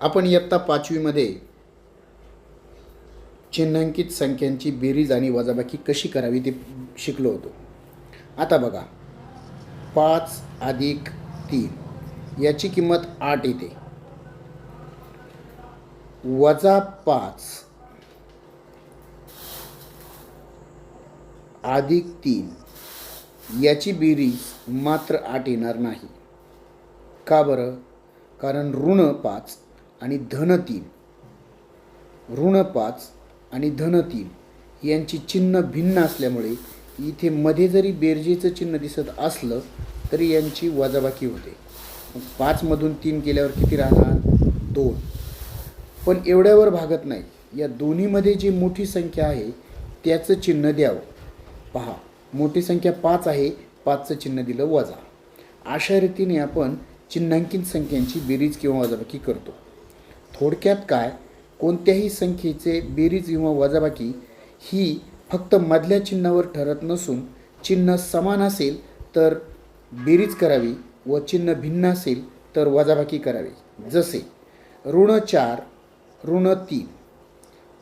आपण इयत्ता 5वी मध्ये चिन्हांकित संख्यांची बेरीज आणि वजाबाकी कशी करावी ते शिकलो होतो. आता बघा, 5 अधिक 3 याची किंमत 8 येते. वजा 5 अधिक 3 याची बेरीज मात्र 8 येणार नाही. का बरं? कारण ऋण 5 आणि धन 3, ऋण 5 आणि धन 3 यांची चिन्ह भिन्न असल्यामुळे इथे मध्ये जरी बेरजेचं चिन्ह दिसत असलं तरी यांची वजाबाकी होते. 5मधून 3 केल्यावर किती राहणार? 2. पण एवढ्यावर भागत नाही. या दोन्हीमध्ये जी मोठी संख्या आहे त्याचं चिन्ह द्यावं. पहा, मोठी संख्या 5 आहे, 5चं चिन्ह दिलं वजा. अशा रीतीने आपण चिन्हांकित संख्यांची बेरीज किंवा वजाबाकी करतो. थोडक्यात काय, कोणत्याही संख्येचे बेरीज किंवा वजाबाकी ही फक्त मधल्या चिन्हावर ठरत नसून चिन्ह समान असेल तर बेरीज करावी व चिन्ह भिन्न असेल तर वजाबाकी करावी. जसे ऋण 4 ऋण 3.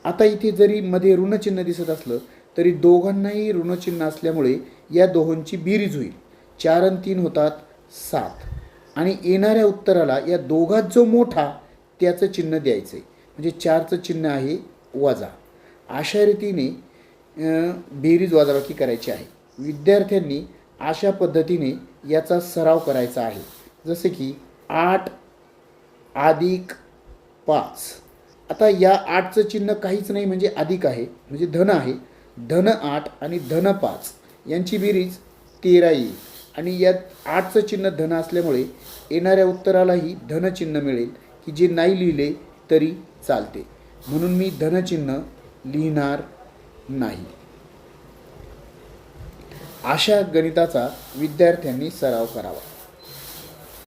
आता इथे जरी मध्ये ऋणचिन्ह दिसत असलं तरी दोघांनाही ऋणचिन्ह असल्यामुळे या दोहोंची बेरीज होईल. 4 आणि 3 होतात 7 आणि येणाऱ्या उत्तराला या दोघात जो मोठा त्याचं चिन्ह द्यायचं आहे. म्हणजे 4चं चिन्ह आहे वजा. अशा रीतीने बेरीज वजाबाकी करायची आहे. विद्यार्थ्यांनी अशा पद्धतीने याचा सराव करायचा आहे. जसे की 8 अधिक 5. आता या 8चं चिन्ह काहीच नाही म्हणजे अधिक आहे, म्हणजे धन आहे. धन 8 आणि धन 5 यांची बेरीज 13 येईल आणि यात 8चं चिन्ह धन असल्यामुळे येणाऱ्या उत्तरालाही धनचिन्ह मिळेल की जे नाही लिहिले तरी चालते. म्हणून मी धनचिन्ह लिहिणार नाही. अशा गणिताचा विद्यार्थ्यांनी सराव करावा.